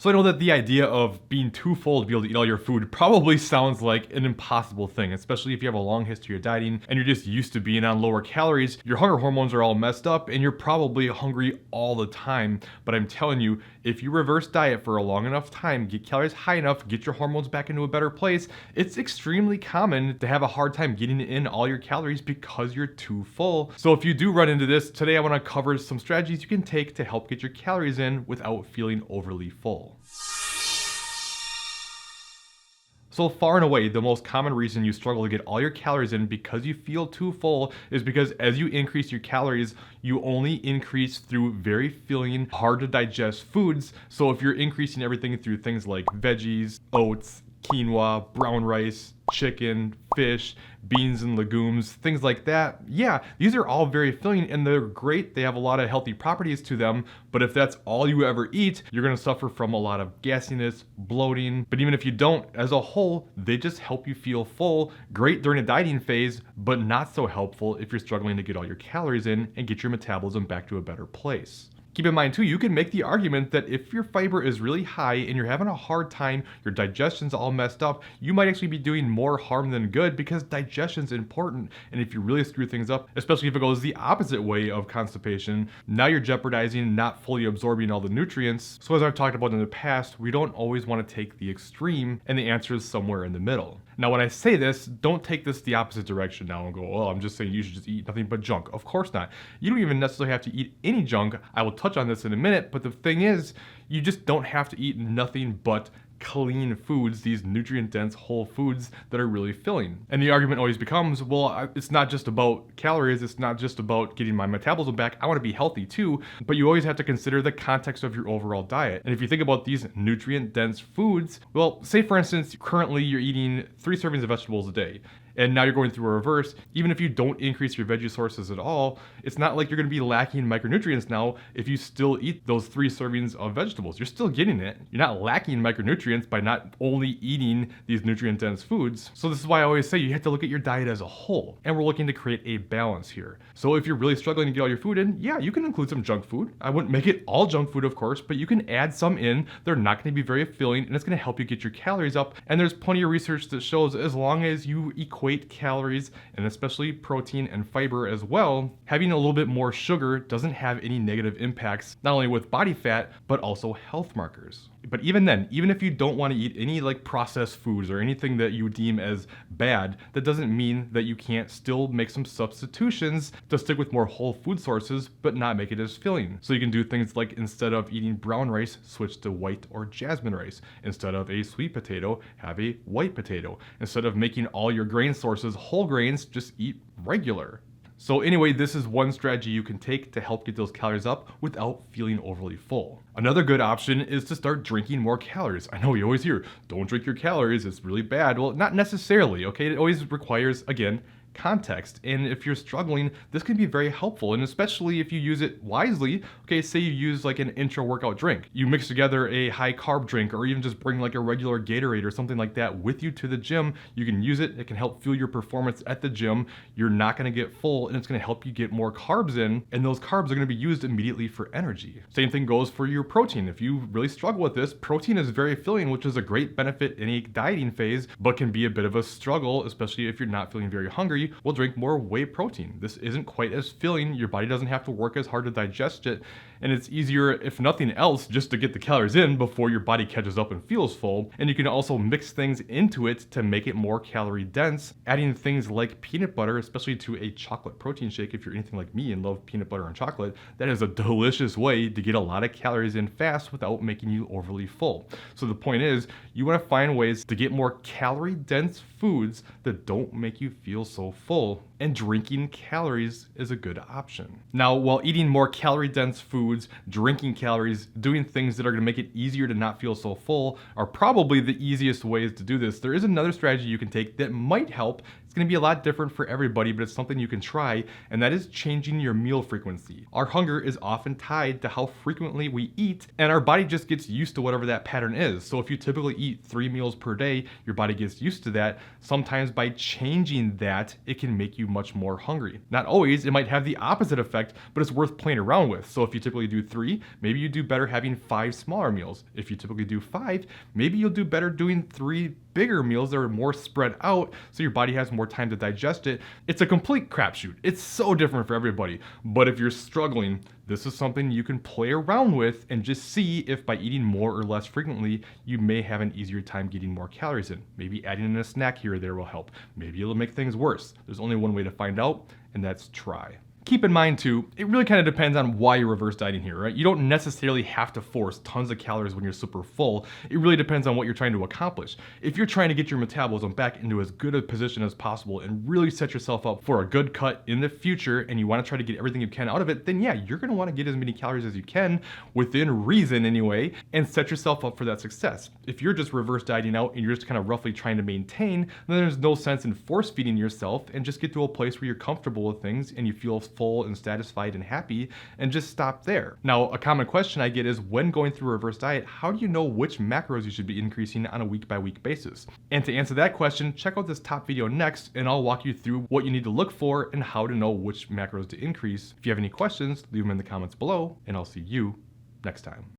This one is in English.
So I know that the idea of being too full to be able to eat all your food probably sounds like an impossible thing, especially if you have a long history of dieting and you're just used to being on lower calories. Your hunger hormones are all messed up and you're probably hungry all the time. But I'm telling you, if you reverse diet for a long enough time, get calories high enough, get your hormones back into a better place, it's extremely common to have a hard time getting in all your calories because you're too full. So if you do run into this, today I want to cover some strategies you can take to help get your calories in without feeling overly full. So far and away, the most common reason you struggle to get all your calories in because you feel too full is because as you increase your calories, you only increase through very filling, hard to digest foods. So if you're increasing everything through things like veggies, oats, quinoa, brown rice, chicken, fish, beans and legumes, things like that. Yeah, these are all very filling and they're great. They have a lot of healthy properties to them. But if that's all you ever eat, you're gonna suffer from a lot of gassiness, bloating. But even if you don't, as a whole, they just help you feel full. Great during a dieting phase, but not so helpful if you're struggling to get all your calories in and get your metabolism back to a better place. Keep in mind too, you can make the argument that if your fiber is really high and you're having a hard time, your digestion's all messed up, you might actually be doing more harm than good because digestion's important. And if you really screw things up, especially if it goes the opposite way of constipation, now you're jeopardizing not fully absorbing all the nutrients. So as I've talked about in the past, we don't always want to take the extreme, and the answer is somewhere in the middle. Now, when I say this, don't take this the opposite direction now and go, well, I'm just saying you should just eat nothing but junk. Of course not. You don't even necessarily have to eat any junk. I will touch on this in a minute, but the thing is, you just don't have to eat nothing but clean foods, these nutrient-dense whole foods that are really filling. And the argument always becomes, well, it's not just about calories, it's not just about getting my metabolism back, I want to be healthy too, but you always have to consider the context of your overall diet. And if you think about these nutrient-dense foods, well, say for instance, currently you're eating 3 servings of vegetables a day, and now you're going through a reverse. Even if you don't increase your veggie sources at all, it's not like you're going to be lacking micronutrients now if you still eat those 3 servings of vegetables. You're still getting it. You're not lacking micronutrients by not only eating these nutrient-dense foods. So this is why I always say you have to look at your diet as a whole, and we're looking to create a balance here. So if you're really struggling to get all your food in, yeah, you can include some junk food. I wouldn't make it all junk food, of course, but you can add some in. They're not going to be very filling, and it's going to help you get your calories up. And there's plenty of research that shows as long as you equate calories, and especially protein and fiber as well, having a little bit more sugar doesn't have any negative impacts, not only with body fat, but also health markers. But even then, even if you don't want to eat any like processed foods or anything that you deem as bad, that doesn't mean that you can't still make some substitutions to stick with more whole food sources, but not make it as filling. So you can do things like instead of eating brown rice, switch to white or jasmine rice. Instead of a sweet potato, have a white potato. Instead of making all your grain sources whole grains, just eat regular. So anyway, this is one strategy you can take to help get those calories up without feeling overly full. Another good option is to start drinking more calories. I know you always hear, don't drink your calories, it's really bad. Well, not necessarily, okay? It always requires, again, context. And if you're struggling, this can be very helpful. And especially if you use it wisely, okay, say you use like an intra-workout drink. You mix together a high carb drink or even just bring like a regular Gatorade or something like that with you to the gym. You can use it. It can help fuel your performance at the gym. You're not going to get full and it's going to help you get more carbs in. And those carbs are going to be used immediately for energy. Same thing goes for your protein. If you really struggle with this, protein is very filling, which is a great benefit in a dieting phase, but can be a bit of a struggle, especially if you're not feeling very hungry. Will drink more whey protein. This isn't quite as filling. Your body doesn't have to work as hard to digest it. And it's easier, if nothing else, just to get the calories in before your body catches up and feels full. And you can also mix things into it to make it more calorie dense, adding things like peanut butter, especially to a chocolate protein shake. If you're anything like me and love peanut butter and chocolate, that is a delicious way to get a lot of calories in fast without making you overly full. So the point is, you want to find ways to get more calorie dense foods that don't make you feel so full, and drinking calories is a good option. Now, while eating more calorie dense foods, drinking calories, doing things that are going to make it easier to not feel so full are probably the easiest ways to do this. There is another strategy you can take that might help. It's going to be a lot different for everybody, but it's something you can try, and that is changing your meal frequency. Our hunger is often tied to how frequently we eat, and our body just gets used to whatever that pattern is. So if you typically eat 3 meals per day, your body gets used to that. Sometimes by changing that, it can make you much more hungry. Not always, it might have the opposite effect, but it's worth playing around with. So if you typically do 3, maybe you do better having 5 smaller meals. If you typically do 5, maybe you'll do better doing 3 bigger meals that are more spread out so your body has more time to digest it. It's a complete crapshoot. It's so different for everybody. But if you're struggling, this is something you can play around with and just see if by eating more or less frequently, you may have an easier time getting more calories in. Maybe adding in a snack here or there will help. Maybe it'll make things worse. There's only one way to find out, and that's try. Keep in mind too, it really kind of depends on why you're reverse dieting here, right? You don't necessarily have to force tons of calories when you're super full. It really depends on what you're trying to accomplish. If you're trying to get your metabolism back into as good a position as possible and really set yourself up for a good cut in the future, and you want to try to get everything you can out of it, then yeah, you're going to want to get as many calories as you can, within reason anyway, and set yourself up for that success. If you're just reverse dieting out and you're just kind of roughly trying to maintain, then there's no sense in force feeding yourself, and just get to a place where you're comfortable with things and you feel full and satisfied and happy, and just stop there. Now, a common question I get is, when going through a reverse diet, how do you know which macros you should be increasing on a week-by-week basis? And to answer that question, check out this top video next, and I'll walk you through what you need to look for and how to know which macros to increase. If you have any questions, leave them in the comments below, and I'll see you next time.